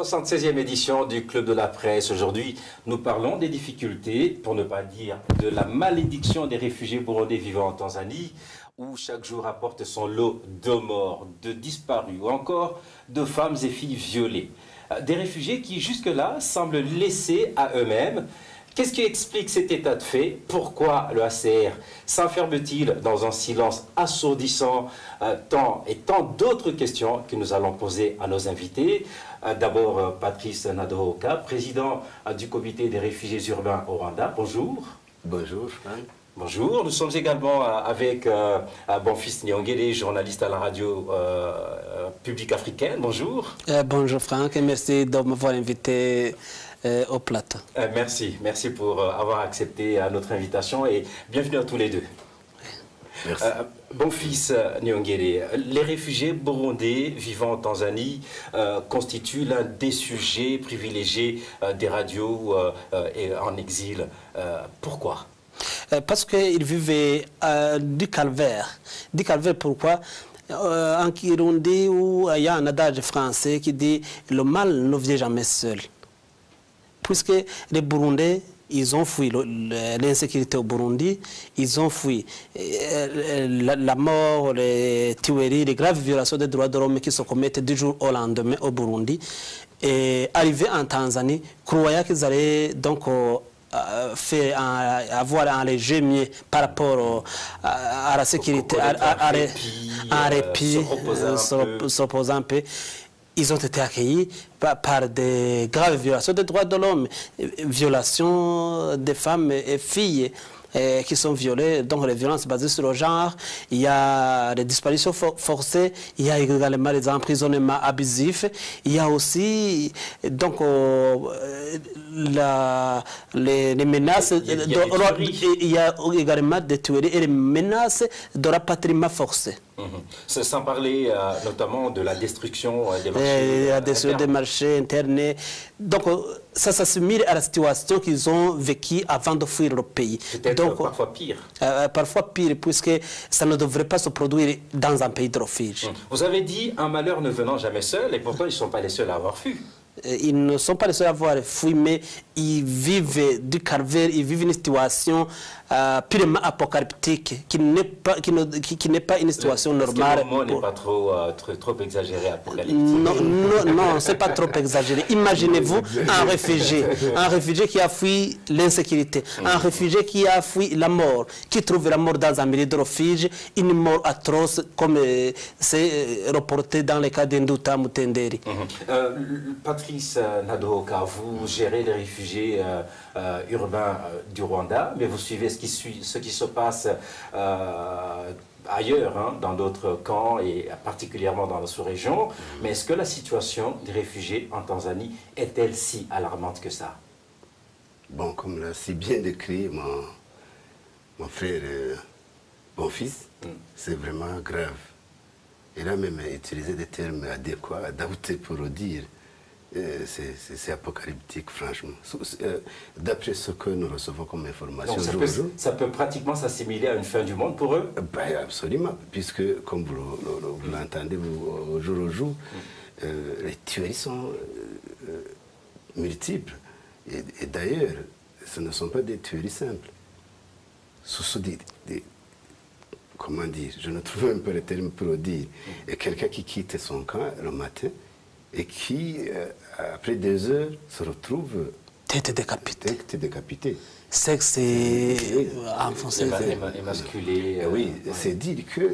76e édition du Club de la Presse. Aujourd'hui, nous parlons des difficultés, pour ne pas dire de la malédiction des réfugiés burundais vivant en Tanzanie, où chaque jour apporte son lot de morts, de disparus ou encore de femmes et filles violées. Des réfugiés qui jusque-là semblent laissés à eux-mêmes. Qu'est-ce qui explique cet état de fait? Pourquoi le HCR s'enferme-t-il dans un silence assourdissant? Tant d'autres questions que nous allons poser à nos invités. D'abord, Patrice Nadohoka, président du comité des réfugiés urbains au Rwanda. Bonjour. Bonjour, Franck. Bonjour. Nous sommes également avec Bonfils Nyongere, journaliste à la radio publique africaine. Bonjour. Bonjour Franck et merci de m'avoir invité au plateau. Merci pour avoir accepté notre invitation et bienvenue à tous les deux. Merci. Bonfils Nyongere, les réfugiés burundais vivant en Tanzanie constituent l'un des sujets privilégiés des radios et en exil. Pourquoi? Parce qu'ils vivaient du calvaire. Du calvaire, pourquoi? En Kirundi, où il y a un adage français qui dit « le mal ne vient jamais seul ». Puisque les Burundais, ils ont fui l'insécurité au Burundi, ils ont fui la mort, les tueries, les graves violations des droits de l'homme qui se commettent du jour au lendemain au Burundi. Et arrivés en Tanzanie, croyaient qu'ils allaient donc avoir un léger mieux par rapport à la sécurité, un répit, se reposer un peu. Ils ont été accueillis par des graves violations des droits de l'homme, violations des femmes et filles qui sont violées, donc les violences basées sur le genre, il y a les disparitions forcées, il y a également les emprisonnements abusifs, il y a aussi donc les menaces, il y a également des tueries et les menaces de rapatriement forcé. Sans parler notamment de la destruction des marchés la destruction des marchés internes. Donc ça s'assimile à la situation qu'ils ont vécue avant de fuir le pays. Peut-être parfois pire. Parfois pire, puisque ça ne devrait pas se produire dans un pays de refuge. Vous avez dit un malheur ne venant jamais seul, et pourtant ils ne sont pas les seuls à avoir fui. Ils ne sont pas les seuls à avoir fui, mais ils vivent du calvaire, ils vivent une situation purement apocalyptique, qui n'est pas une situation normale. Le mot n'est pas trop exagéré, apocalyptique. Non, c'est pas trop exagéré. Imaginez-vous un réfugié qui a fui l'insécurité, un réfugié qui a fui la mort, qui trouve la mort dans un milieu de refuge, une mort atroce, comme c'est reporté dans le cas d'Induta Mutenderi. Patrice Nadohoka, vous gérez les réfugiés urbains du Rwanda, mais vous suivez ce qui se passe ailleurs, hein, dans d'autres camps et particulièrement dans la sous-région. Mais est-ce que la situation des réfugiés en Tanzanie est-elle si alarmante que ça? Bon, comme l'a si bien décrit mon frère Bonfils, c'est vraiment grave. Il a même utilisé des termes adéquats, adaptés pour le dire. C'est apocalyptique, franchement. D'après ce que nous recevons comme information, ça peut pratiquement s'assimiler à une fin du monde pour eux? Ben, absolument, puisque, comme vous l'entendez au jour, les tueries sont multiples. Et d'ailleurs, ce ne sont pas des tueries simples. Ce sont comment dire, je ne trouve même pas le terme pour le dire. Et quelqu'un qui quitte son camp le matin, et qui, après 2 heures, se retrouve tête décapitée. Sexe enfoncé. Émasculé. Oui, c'est dire que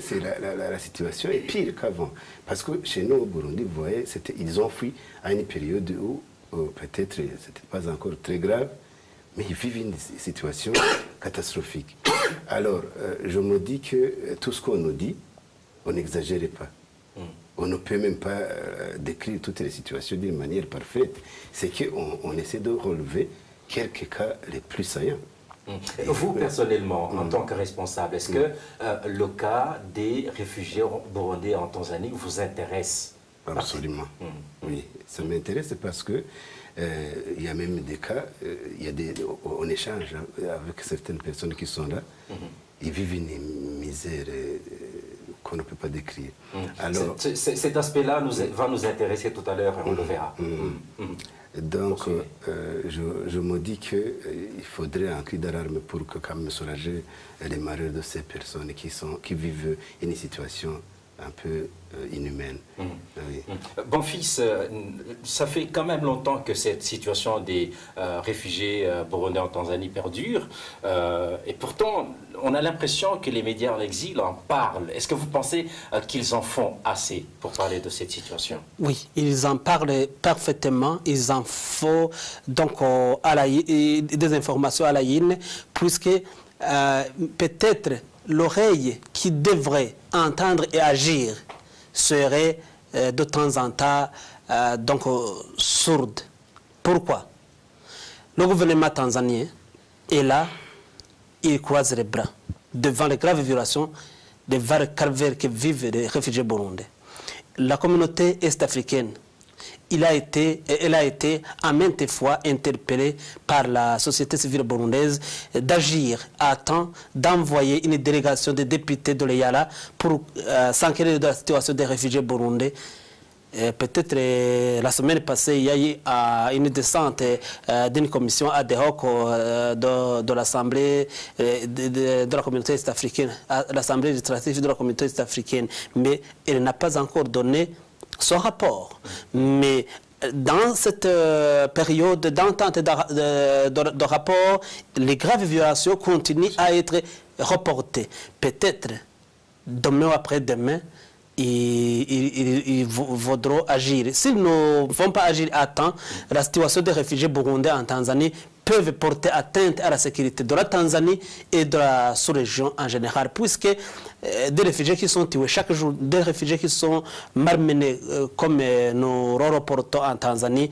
la situation est pire qu'avant. Parce que chez nous, au Burundi, vous voyez, ils ont fui à une période où peut-être ce n'était pas encore très grave, mais ils vivent une situation catastrophique. Alors, je me dis que tout ce qu'on nous dit, on n'exagère pas. On ne peut même pas décrire toutes les situations d'une manière parfaite. C'est qu'on essaie de relever quelques cas les plus saillants. Vous, personnellement, en tant que responsable, est-ce que le cas des réfugiés burundais en Tanzanie vous intéresse? Absolument. Oui, ça m'intéresse parce que il y a même des cas, on échange avec certaines personnes qui sont là, ils vivent une misère qu'on ne peut pas décrire. Alors, cet aspect-là va nous intéresser tout à l'heure, on le verra. Donc, je me dis qu'il faudrait un cri d'alarme pour que, quand même, soulager les malheurs de ces personnes qui vivent une situation un peu inhumaine. Oui. Bon fils, ça fait quand même longtemps que cette situation des réfugiés burundais en Tanzanie perdure, et pourtant on a l'impression que les médias en exil en parlent. Est-ce que vous pensez qu'ils en font assez pour parler de cette situation? Oui, ils en parlent parfaitement, ils en font donc des informations à la ligne, puisque peut-être l'oreille qui devrait entendre et agir serait de temps en temps sourde. Pourquoi? Le gouvernement tanzanien est là, il croise les bras devant les graves violations des calvaires que vivent les réfugiés burundais. La communauté est-africaine, elle a été à maintes fois interpellée par la société civile burundaise d'agir à temps, d'envoyer une délégation de députés de l'EYALA pour s'enquérir de la situation des réfugiés burundais. Peut-être la semaine passée, il y a eu une descente d'une commission ad hoc de l'Assemblée de la communauté est-africaine, l'Assemblée législative de la communauté est-africaine, mais elle n'a pas encore donné son rapport. Mais dans cette période d'entente de rapport, les graves violations continuent à être reportées. Peut-être demain ou après-demain, ils voudront agir. S'ils ne vont pas agir à temps, la situation des réfugiés burundais en Tanzanie peuvent porter atteinte à la sécurité de la Tanzanie et de la sous-région en général, puisque des réfugiés qui sont tués chaque jour, des réfugiés qui sont malmenés, comme nous reportons en Tanzanie,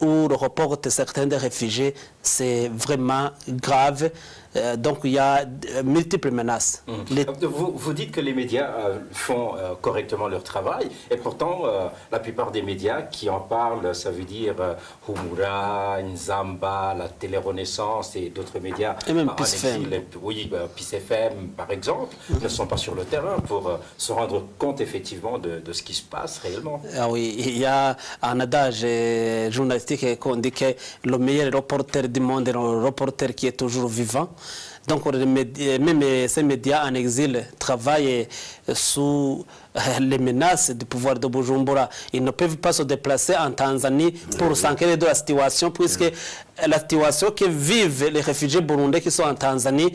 où le report de certains des réfugiés, c'est vraiment grave. Donc il y a multiples menaces. Vous dites que les médias font correctement leur travail, et pourtant la plupart des médias qui en parlent, ça veut dire Humura, Nzamba, la Télé-Renaissance et d'autres médias. Et même Peace FM. Oui, Peace FM par exemple, ne sont pas sur le terrain pour se rendre compte effectivement de ce qui se passe réellement. Ah oui, il y a un adage journalistique qu'on dit que le meilleur reporter du monde est le reporter qui est toujours vivant. Donc même ces médias en exil travaillent sous les menaces du pouvoir de Bujumbura. Ils ne peuvent pas se déplacer en Tanzanie pour s'enquérir de la situation, puisque la situation que vivent les réfugiés burundais qui sont en Tanzanie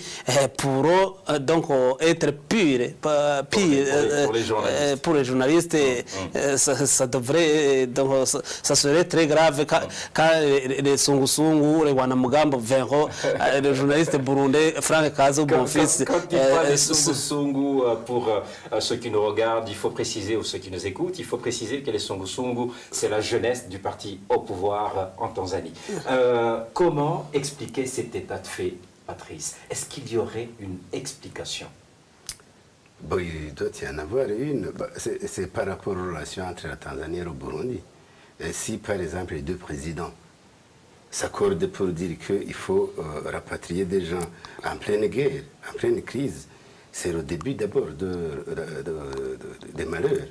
pourront donc être pire pour les journalistes. Ça devrait, donc, ça serait très grave quand les Sungusungu, les Wanamugambo verront les journalistes burundais, Franck Kazo, mon fils. Quand il parle des Sungusungu, pour ceux qui nous regardent, il faut préciser, ou ceux qui nous écoutent, il faut préciser que les Sungusungu, c'est la jeunesse du parti au pouvoir en Tanzanie. Comment expliquer cet état de fait, Patrice? Est-ce qu'il y aurait une explication? Bon, il doit y en avoir une. C'est par rapport aux relations entre la Tanzanie et le Burundi. Et si, par exemple, les deux présidents s'accordent pour dire qu'il faut rapatrier des gens en pleine guerre, en pleine crise, c'est le début d'abord des malheurs.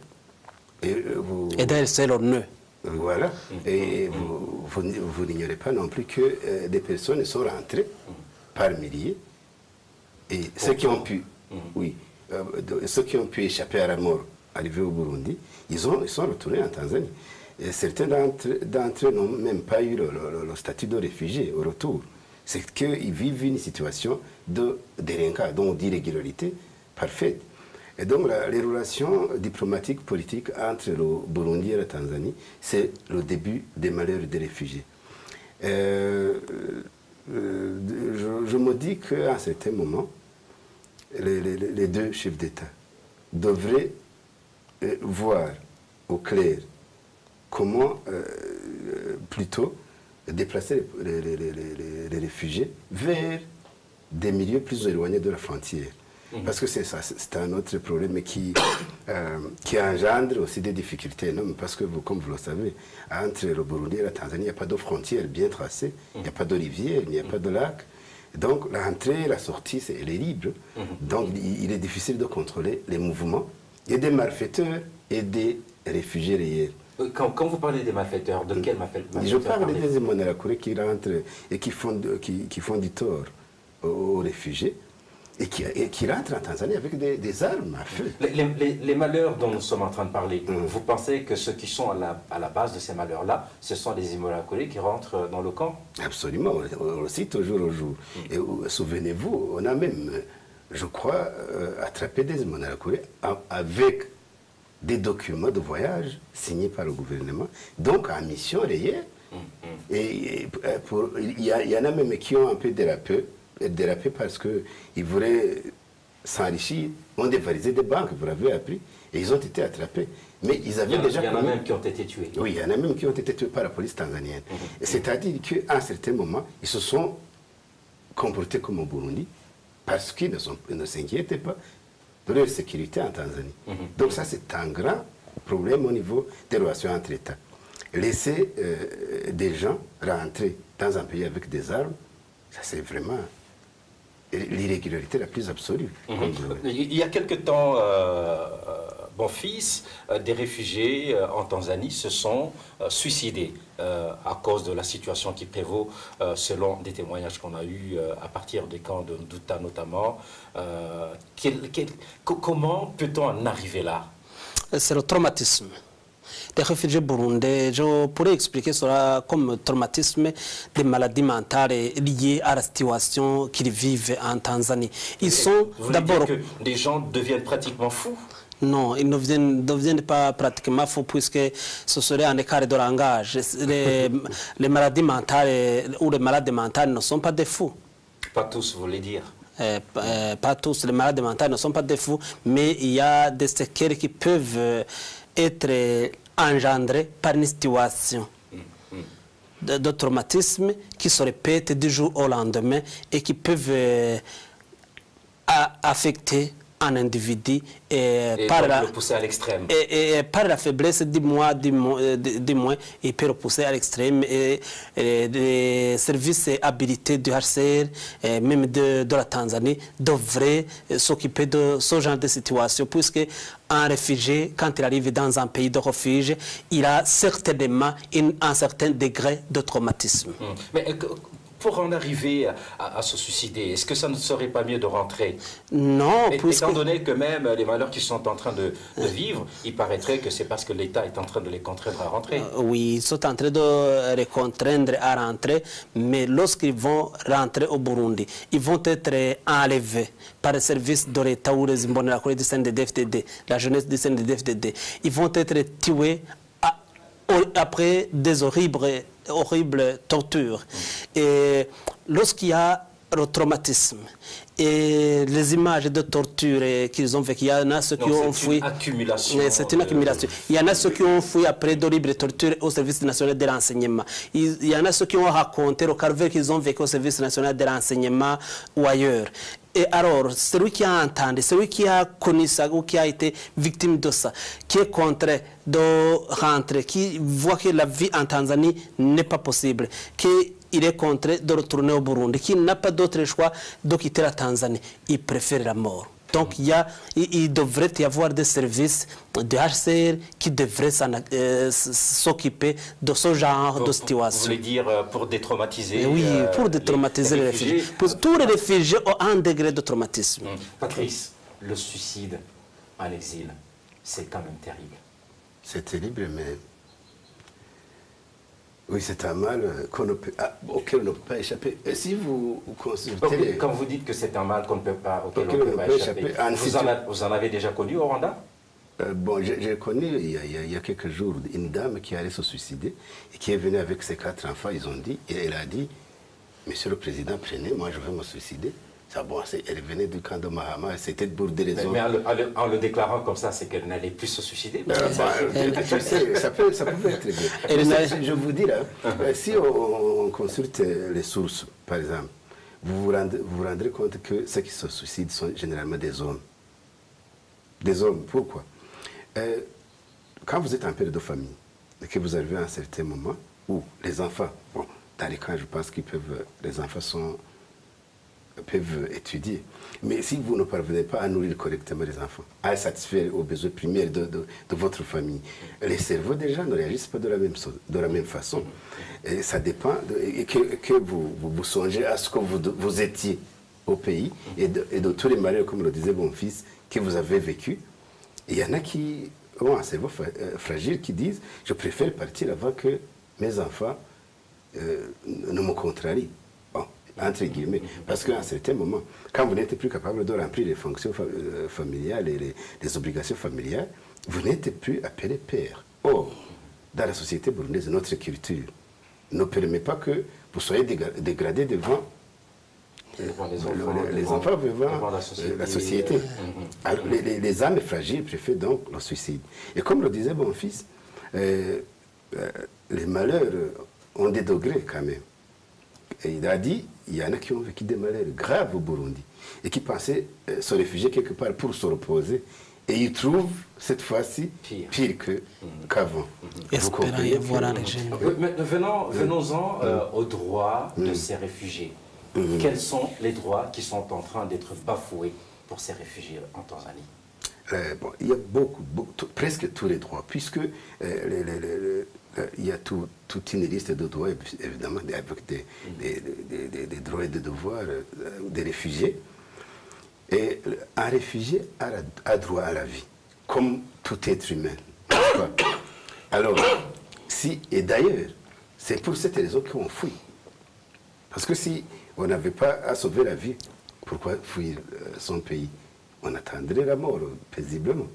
Et d'ailleurs, c'est leur nœud. Voilà. Et vous n'ignorez pas non plus que des personnes sont rentrées par milliers. Et ceux qui ont pu, ceux qui ont pu échapper à la mort, arrivés au Burundi, ils sont retournés en Tanzanie. Et certains d'entre eux n'ont même pas eu le statut de réfugié au retour. C'est qu'ils vivent une situation de délinquance, donc d'irrégularité parfaite. Et donc les relations diplomatiques, politiques entre le Burundi et la Tanzanie, c'est le début des malheurs des réfugiés. Je me dis qu'à un certain moment, les deux chefs d'État devraient voir au clair comment plutôt déplacer les réfugiés vers des milieux plus éloignés de la frontière. Parce que c'est ça, c'est un autre problème qui engendre aussi des difficultés énormes. Parce que, comme vous le savez, entre le Burundi et la Tanzanie, il n'y a pas de frontière bien tracée, il n'y a pas de rivière, il n'y a pas de lac. Donc l'entrée et la sortie, elle est libre. Donc il est difficile de contrôler les mouvements Il y a des malfaiteurs et des réfugiés réels. Quand vous parlez des malfaiteurs, de quels malfaiteurs? Je parle des Imbonerakure qui rentrent et qui font du tort aux réfugiés et qui rentrent en Tanzanie avec des armes à feu. Les malheurs dont nous sommes en train de parler, vous pensez que ceux qui sont à la base de ces malheurs-là, ce sont les Imbonerakure qui rentrent dans le camp? Absolument, on le cite au jour au jour. Et souvenez-vous, on a même, je crois, attrapé des Imbonerakure avec des documents de voyage signés par le gouvernement, donc en mission réelle. Et il y en a même qui ont un peu dérapé parce qu'ils voulaient s'enrichir, ont dévalisé des banques, vous l'avez appris, et ils ont été attrapés. Mais ils avaient déjà... Il y en a même qui ont été tués. Oui, il y en a même qui ont été tués par la police tanzanienne. C'est-à-dire qu'à un certain moment, ils se sont comportés comme au Burundi, parce qu'ils ne s'inquiétaient pas de leur sécurité en Tanzanie. Donc ça, c'est un grand problème au niveau des relations entre États. Laisser des gens rentrer dans un pays avec des armes, ça c'est vraiment l'irrégularité la plus absolue. Il y a quelque temps, mon fils, des réfugiés en Tanzanie se sont suicidés à cause de la situation qui prévaut, selon des témoignages qu'on a eus à partir des camps de Nduta notamment. Comment peut-on en arriver là? C'est le traumatisme. Les réfugiés burundais, je pourrais expliquer cela comme traumatisme des maladies mentales liées à la situation qu'ils vivent en Tanzanie. Ils sont d'abord... que des gens deviennent pratiquement fous? Non, ils ne deviennent pas pratiquement faux puisque ce serait un écart de langage. Les maladies mentales ou les malades mentales ne sont pas des fous. Pas tous, vous voulez dire? Pas tous, les malades mentales ne sont pas des fous, mais il y a des séquelles qui peuvent être engendrées par une situation de traumatisme qui se répète du jour au lendemain et qui peuvent affecter un individu et par le pousser à l'extrême. Et par la faiblesse du moins, il peut le pousser à l'extrême. Et les services habilités du HCR, même de la Tanzanie, devraient s'occuper de ce genre de situation, puisque un réfugié, quand il arrive dans un pays de refuge, il a certainement un certain degré de traumatisme. Mais pour en arriver à se suicider, est-ce que ça ne serait pas mieux de rentrer? Non, étant donné que même les malheurs qu'ils sont en train de vivre, il paraîtrait que c'est parce que l'État est en train de les contraindre à rentrer. Oui, ils sont en train de les contraindre à rentrer, mais lorsqu'ils vont rentrer au Burundi, ils vont être enlevés par les services de l'État ou les Imbonerakure du CNDD-FDD, la jeunesse du CNDD-FDD. Ils vont être tués après des horribles tortures. Et lorsqu'il y a le traumatisme et les images de torture qu'ils ont vécues, il y en a ceux qui ont fui. C'est une accumulation. Il y en a ceux qui ont fui après d'horribles tortures au service national de renseignement. Il y en a ceux qui ont raconté le calvaire qu'ils ont vécu au service national de renseignement ou ailleurs. Et alors, celui qui a entendu, celui qui a connu ça ou qui a été victime de ça, qui est contraint de rentrer, qui voit que la vie en Tanzanie n'est pas possible, qu'il est contraint de retourner au Burundi, qui n'a pas d'autre choix de quitter la Tanzanie, il préfère la mort. Donc il devrait y avoir des services de HCR qui devraient s'occuper de ce genre de situation. Vous voulez dire pour détraumatiser? Oui, pour détraumatiser les réfugiés. Pour tous les réfugiés ont un degré de traumatisme. Patrice, le suicide en exil, c'est quand même terrible. C'est terrible, mais... Oui, c'est un mal auquel on ne peut pas échapper. Et si vous consultez... Quand vous dites que c'est un mal auquel on ne peut pas échapper, vous en avez déjà connu au Rwanda? Bon, j'ai connu il y a quelques jours une dame qui allait se suicider et qui est venue avec ses 4 enfants. Elle a dit, Monsieur le Président, prenez, moi je vais me suicider. Bon, elle venait du camp de Mahama, c'était pour des raisons... Mais en le déclarant comme ça, c'est qu'elle n'allait plus se suicider. Ça pouvait être bien. Je vous dis là, si on consulte les sources, par exemple, vous vous rendrez compte que ceux qui se suicident sont généralement des hommes. Des hommes, pourquoi? Quand vous êtes un père de famille, et que vous arrivez à un certain moment où les enfants, bon, dans les cas, je pense qu'ils peuvent... Les enfants sont peuvent étudier. Mais si vous ne parvenez pas à nourrir correctement les enfants, à satisfaire aux besoins primaires de votre famille, les cerveaux déjà ne réagissent pas de la même façon. Et ça dépend, que vous songez à ce que vous étiez au pays et de tous les malheurs, comme le disait mon fils, que vous avez vécu. Il y en a qui ont un cerveau fragile qui disent « je préfère partir avant que mes enfants ne me contrarient ». Entre guillemets, parce qu'à un certain moment, quand vous n'êtes plus capable de remplir les fonctions familiales et les obligations familiales, vous n'êtes plus appelé père. Or, dans la société burundaise, notre culture ne permet pas que vous soyez dégradé devant les enfants devant la société. Alors, les âmes fragiles préfèrent donc le suicide. Et comme le disait mon fils, les malheurs ont des degrés quand même. Et il a dit, il y en a qui ont vécu des malheurs graves au Burundi et qui pensaient se réfugier quelque part pour se reposer. Et ils trouvent cette fois-ci pire qu'avant. Espérant y voir un régime. Venons-en aux droits de ces réfugiés. Quels sont les droits qui sont en train d'être bafoués pour ces réfugiés en Tanzanie? Il y a presque tous les droits, puisque il y a toute une liste de droits, évidemment, avec des droits et des devoirs des réfugiés. Et un réfugié a droit à la vie, comme tout être humain. Alors, et d'ailleurs, c'est pour cette raison qu'on fuit. Parce que si on n'avait pas à sauver la vie, pourquoi fuir son pays? On attendrait la mort paisiblement.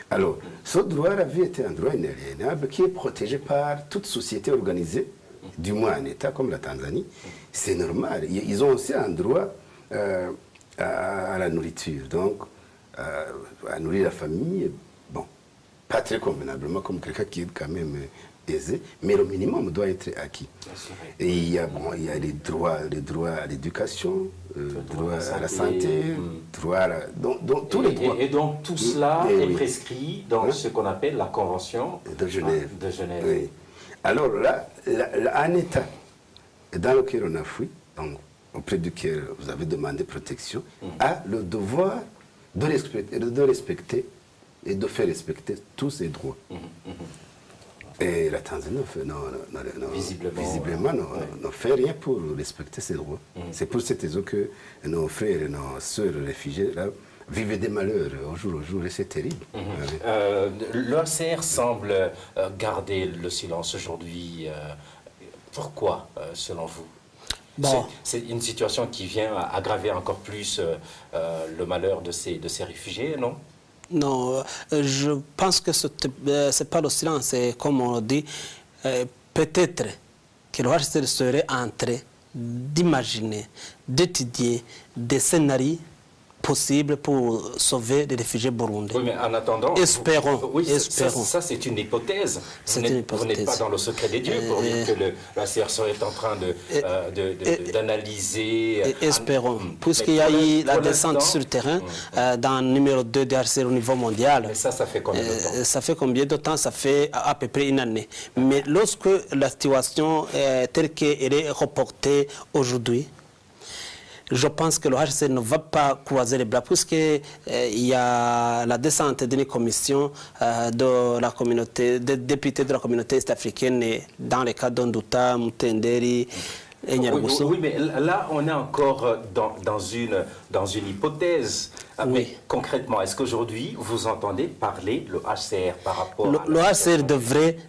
Alors, ce droit à la vie était un droit inaliénable qui est protégé par toute société organisée, du moins un État comme la Tanzanie. C'est normal. Ils ont aussi un droit à la nourriture, donc à nourrir la famille. Bon, pas très convenablement comme quelqu'un qui est quand même aisé, mais le minimum doit être acquis. Et il y a les droits à l'éducation, droit à la santé, droit à tous les droits. Et donc tout cela est prescrit dans ce qu'on appelle la Convention de Genève. Oui. Alors là, un État dans lequel on a fui, donc auprès duquel vous avez demandé protection, a le devoir de respecter et de faire respecter tous ses droits. Et la Tanzanie visiblement ne fait rien pour respecter ces droits. C'est pour cette raison que nos frères et nos sœurs réfugiés là, vivent des malheurs au jour et c'est terrible. L'OCR semble garder le silence aujourd'hui. Pourquoi, selon vous? Bon. C'est une situation qui vient aggraver encore plus le malheur de ces réfugiés, non? Non, je pense que ce n'est pas le silence, c'est comme on dit, peut-être que le HCR serait en train d'imaginer, d'étudier des scénarios possibles pour sauver les réfugiés burundais. Oui, mais en attendant... Espérons. Espérons. Ça, c'est une hypothèse. Vous n'êtes pas dans le secret des dieux pour dire que le HCR serait en train d'analyser... Espérons. Puisqu'il y a eu la descente sur le terrain dans le numéro 2 du HCR au niveau mondial. Mais ça fait combien de temps? Ça fait combien de temps? Ça fait à peu près une année. Mais lorsque la situation telle qu'elle est reportée aujourd'hui, je pense que le HCR ne va pas croiser les bras puisqu'il y a la descente d'une commission de la communauté, des députés de la communauté est-africaine dans les cas d'Ondouta, Mutenderi et Nyarugusu. Oui, mais là, on est encore dans une hypothèse. Mais concrètement, est-ce qu'aujourd'hui, vous entendez parler le HCR par rapport à... Le HCR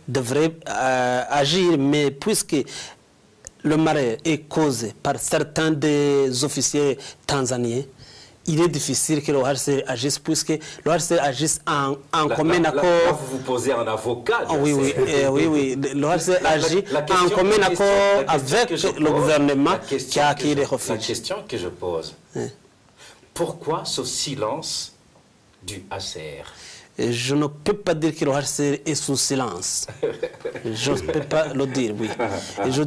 devrait agir, mais puisque... le malheur est causé par certains des officiers tanzaniens, il est difficile que le HCR agisse, puisque le HCR agisse en commun accord. Là, vous posez un avocat. Oui, le HCR agit en commun accord avec le gouvernement qui a accueilli les réfugiés. La question que je pose, pourquoi ce silence du HCR? Je ne peux pas dire que le HCR est sous silence. Je ne peux pas le dire, oui. Et je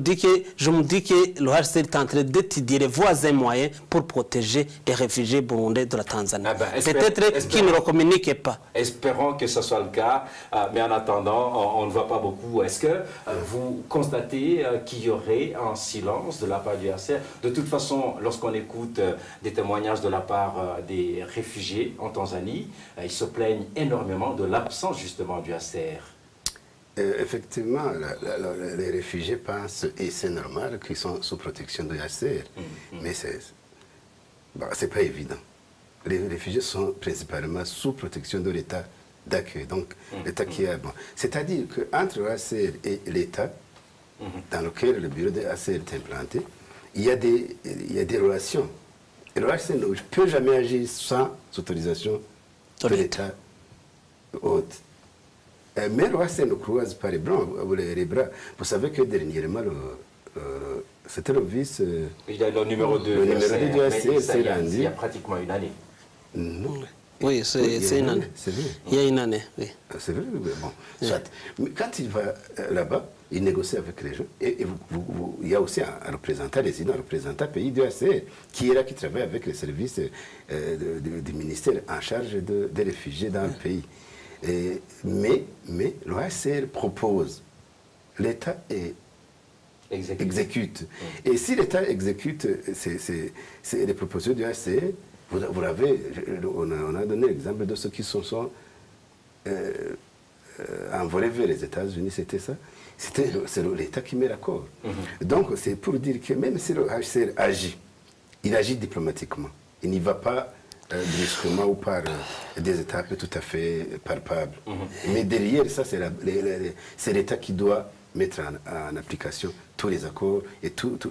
me dis que le HCR est en train d'étudier les voies et moyens pour protéger les réfugiés burundais de la Tanzanie. Peut-être qu'ils ne le communiquent pas. Espérons que ce soit le cas, mais en attendant, on ne voit pas beaucoup. Est-ce que vous constatez qu'il y aurait un silence de la part du HCR? De toute façon, lorsqu'on écoute des témoignages de la part des réfugiés en Tanzanie, ils se plaignent énormément de l'absence justement du HCR. Effectivement, les réfugiés pensent, et c'est normal, qu'ils sont sous protection du HCR. Mais c'est pas évident. Les réfugiés sont principalement sous protection de l'État d'accueil. Donc, l'État qui est bon. C'est-à-dire qu'entre le HCR et l'État, dans lequel le bureau de HCR est implanté, il y a des relations. Et le HCR ne peut jamais agir sans autorisation de l'État haute. Mais le HCR ne croise pas les bras. Vous savez que dernièrement, c'était le vice... il y a le numéro 2 du HCR s'est rendu. Il y a pratiquement une année. Non. Oui, c'est une année. C'est vrai. Il y a une année, oui. C'est vrai, bon. Soit. Mais quand il va là-bas, il négocie avec les gens. Et il y a aussi un représentant résident, un représentant pays du HCR, qui est là, qui travaille avec les services du ministère en charge des réfugiés dans le pays. Mais le HCR propose, l'État exécute. Et si l'État exécute les propositions du HCR, vous l'avez, on a donné l'exemple de ceux qui sont envolés vers les États-Unis, c'était ça. C'est l'État qui met l'accord. Donc c'est pour dire que même si le HCR agit, il agit diplomatiquement. Il n'y va pas brusquement ou par des étapes tout à fait palpables. Mais derrière ça, c'est l'État qui doit mettre en application tous les accords et toutes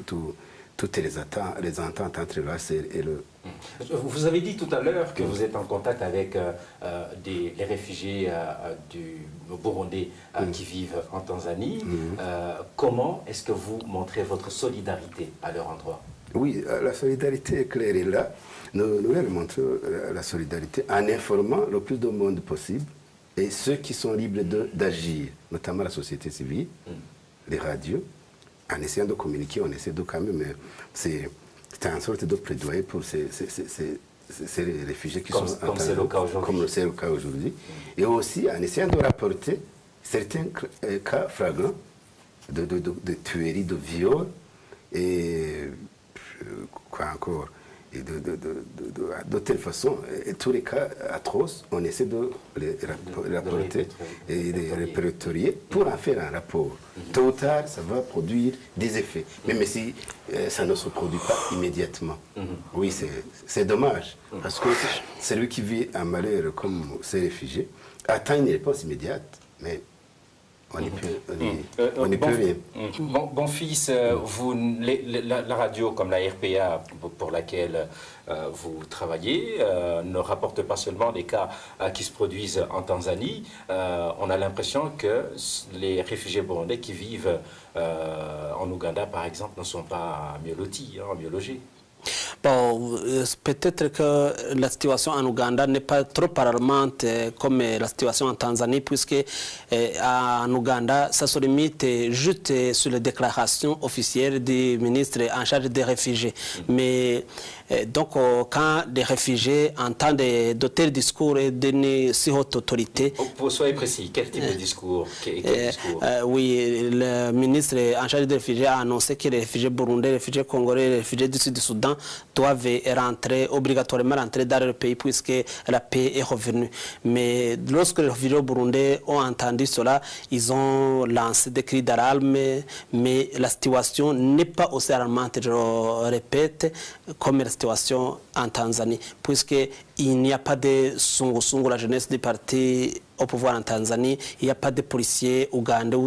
les ententes entre le HCR et le... Vous avez dit tout à l'heure que vous êtes en contact avec les réfugiés du Burundi qui vivent en Tanzanie. Comment est-ce que vous montrez votre solidarité à leur endroit? Oui, la solidarité claire est là. Nous montrons la solidarité en informant le plus de monde possible et ceux qui sont libres d'agir, notamment la société civile, les radios, en essayant de communiquer, on essaie de quand même... C'est une sorte de plaidoyer pour ces réfugiés qui sont... Comme c'est le cas aujourd'hui. Comme c'est le cas aujourd'hui. Et aussi en essayant de rapporter certains cas flagrants de tueries, de viols, et quoi encore, et de telle façon, et tous les cas atroces, on essaie de les rapporter et de les répertorier pour en faire un rapport. Tôt ou tard, ça va produire des effets, même si ça ne se produit pas immédiatement. Oui, c'est dommage, parce que celui qui vit un malheur comme ces réfugiés attend une réponse immédiate, mais on n'y peut rien. Bon fils, la radio comme la RPA pour laquelle vous travaillez ne rapporte pas seulement les cas qui se produisent en Tanzanie. On a l'impression que les réfugiés burundais qui vivent en Ouganda, par exemple, ne sont pas mieux lotis, mieux logés. Bon, peut-être que la situation en Ouganda n'est pas trop alarmante comme la situation en Tanzanie, puisque en Ouganda, ça se limite juste sur les déclarations officielles du ministre en charge des réfugiés. Mais donc, quand des réfugiés entendent de tels discours et d'une si haute autorité... Soyez précis, quel type de discours, oui, le ministre en charge des réfugiés a annoncé que les réfugiés burundais, les réfugiés congolais, les réfugiés du sud du Soudan doivent obligatoirement rentrer dans le pays puisque la paix est revenue. Mais lorsque les réfugiés burundais ont entendu cela, ils ont lancé des cris d'alarme, mais la situation n'est pas aussi alarmante, je le répète, comme la situation en Tanzanie, puisqu'il n'y a pas de sungu-sungu, la jeunesse du parti au pouvoir en Tanzanie, il n'y a pas de policiers ougandais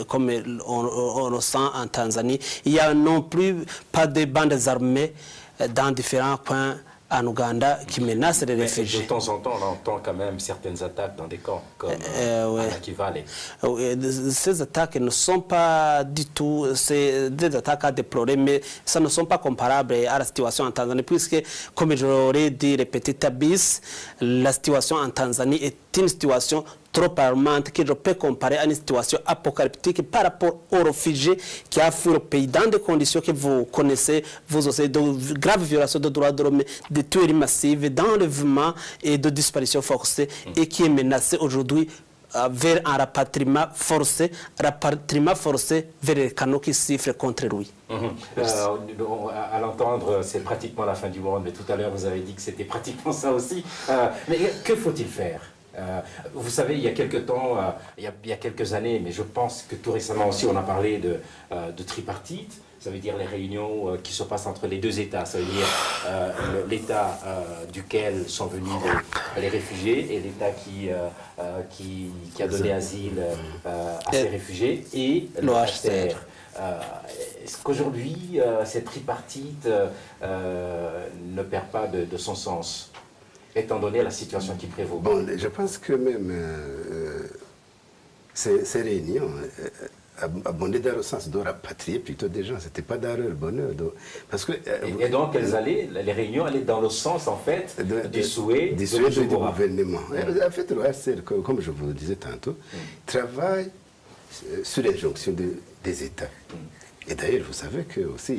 comme on le sent en Tanzanie, il n'y a non plus pas de bandes armées dans différents coins en Ouganda qui menacent les réfugiés. De temps en temps, on entend quand même certaines attaques dans des camps, comme à Nakivale. Ces attaques ne sont pas du tout, c'est des attaques à déplorer, mais ça ne sont pas comparables à la situation en Tanzanie, puisque, comme je l'aurais dit, répété, la situation en Tanzanie est c'est une situation trop alarmante que je peux comparer à une situation apocalyptique par rapport aux réfugiés qui a fui le pays dans des conditions que vous connaissez, vous aussi, de graves violations de droits de l'homme, de tueries massives, d'enlèvements et de disparitions forcées et qui est menacé aujourd'hui vers un rapatriement forcé vers les canaux qui sifflent contre lui. À l'entendre, c'est pratiquement la fin du monde, mais tout à l'heure, vous avez dit que c'était pratiquement ça aussi. Mais que faut-il faire? Vous savez, il y a quelques temps, il y a quelques années, mais je pense que tout récemment aussi, on a parlé de tripartite. Ça veut dire les réunions qui se passent entre les deux États. Ça veut dire l'État duquel sont venus les réfugiés et l'État qui a donné asile à ces réfugiés et le HCR. Est-ce qu'aujourd'hui, cette tripartite ne perd pas de son sens, étant donné la situation qui prévaut? Bon, je pense que même ces réunions abondaient dans le sens de rapatrier plutôt des gens, c'était pas dans leur bonheur. Parce que, et donc, les réunions allaient dans le sens, en fait, du souhait du gouvernement. En fait, le HCR, comme je vous le disais tantôt, travaille sur l'injonction des États. Et d'ailleurs, vous savez que aussi,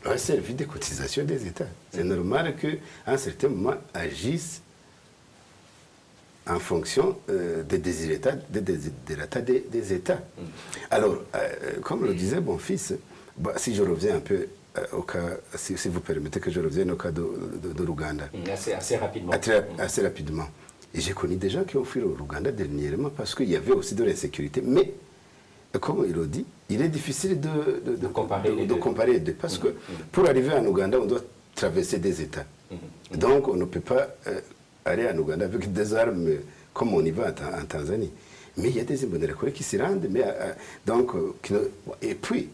le HCR vit des cotisations des États. C'est normal qu'à un certain moment, agissent en fonction des désirata des États. Alors, comme le disait mon fils, si je reviens un peu au cas, si vous permettez que je revienne au cas de l'Ouganda. Assez rapidement. Assez rapidement. Et j'ai connu des gens qui ont fui l'Ouganda dernièrement parce qu'il y avait aussi de l'insécurité. Mais, comme il a dit, il est difficile de comparer les deux. Parce que pour arriver en Ouganda, on doit traverser des États. Donc, on ne peut pas aller en Ouganda avec des armes comme on y va en Tanzanie. Mais il y a des Imbonerakure qui s'y rendent. Et puis,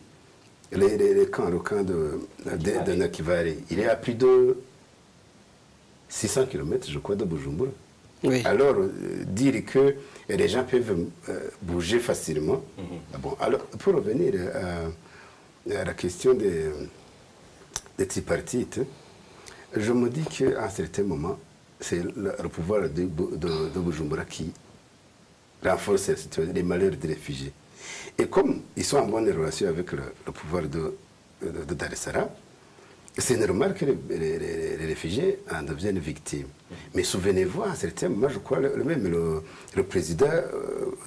le camp de Nakivale, il est à plus de 600 km, je crois, de Bujumbura. Oui. Alors, dire que les gens peuvent bouger facilement. Bon, alors, pour revenir à la question des tripartites, je me dis qu'à un certain moment, c'est le pouvoir de Bujumbura qui renforce les malheurs des réfugiés. Et comme ils sont en bonne relation avec le pouvoir de Dar es Salaam, c'est normal que les réfugiés en deviennent victimes. Mais souvenez-vous, à un certain moment, je crois, le président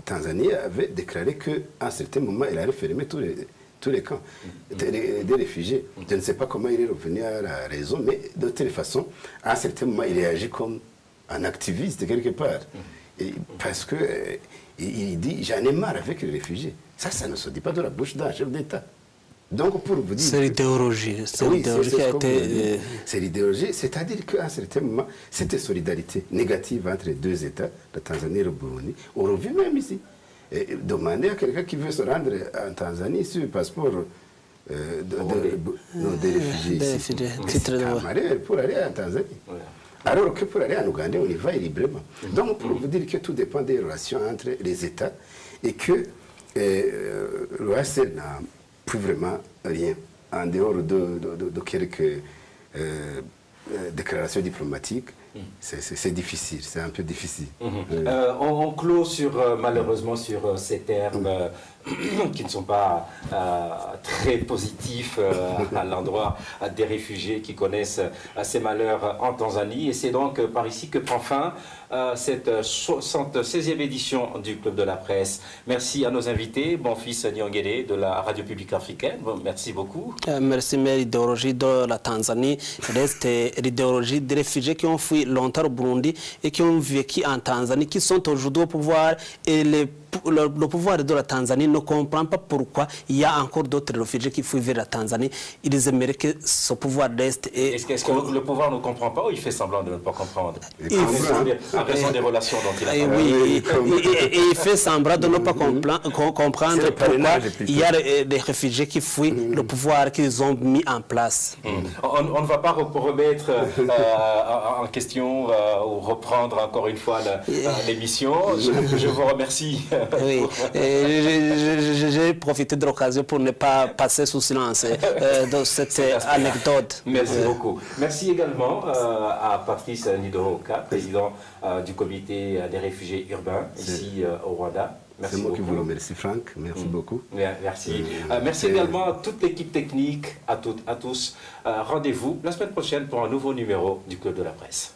tanzanien avait déclaré qu'à un certain moment, il allait fermer tous les camps des réfugiés. Je ne sais pas comment il est revenu à la raison, mais de toute façon, à un certain moment, il réagit comme un activiste quelque part. Et parce que il dit, j'en ai marre avec les réfugiés. Ça ne se dit pas de la bouche d'un chef d'État. Donc, pour vous dire... C'est l'idéologie. C'est l'idéologie qui a été... C'est l'idéologie, c'est-à-dire qu'à un certain moment, cette solidarité négative entre les deux États, la Tanzanie et le Burundi, on le vit même ici. Et demander à quelqu'un qui veut se rendre en Tanzanie sur le passeport des réfugiés ici. C'est un malheur pour aller en Tanzanie. Alors que pour aller en Ouganda, on y va librement. Donc, pour vous dire que tout dépend des relations entre les États et que l'OAS n'a plus vraiment rien en dehors de quelques déclarations diplomatiques. C'est difficile, c'est un peu difficile. On clôt malheureusement sur ces termes qui ne sont pas très positifs à l'endroit des réfugiés qui connaissent ces malheurs en Tanzanie. Et c'est donc par ici que prend fin cette 76e édition du Club de la Presse. Merci à nos invités, Bonfils Nyongere de la Radio Publique Africaine. Merci beaucoup. Merci, mais l'idéologie de la Tanzanie reste l'idéologie des réfugiés qui ont fui longtemps au Burundi et qui ont vécu en Tanzanie, qui sont aujourd'hui au pouvoir, et le pouvoir de la Tanzanie ne comprend pas pourquoi il y a encore d'autres réfugiés qui fuient vers la Tanzanie. Ils aimeraient que ce pouvoir reste. Est-ce que le pouvoir ne comprend pas ou il fait semblant de ne pas comprendre en raison des relations dont il a parlé? Oui, et il fait semblant de ne pas comprendre pourquoi il y a des réfugiés qui fuient le pouvoir qu'ils ont mis en place. On ne va pas remettre en question ou reprendre encore une fois l'émission. Je vous remercie Oui, j'ai profité de l'occasion pour ne pas passer sous silence dans cette anecdote. Merci beaucoup. Merci également à Patrice Nidoroka, président du comité des réfugiés urbains ici au Rwanda. Merci C'est moi beaucoup. qui vous remercie, Franck. Merci beaucoup. Merci. Merci également à toute l'équipe technique, à toutes, à tous. Rendez-vous la semaine prochaine pour un nouveau numéro du Club de la Presse.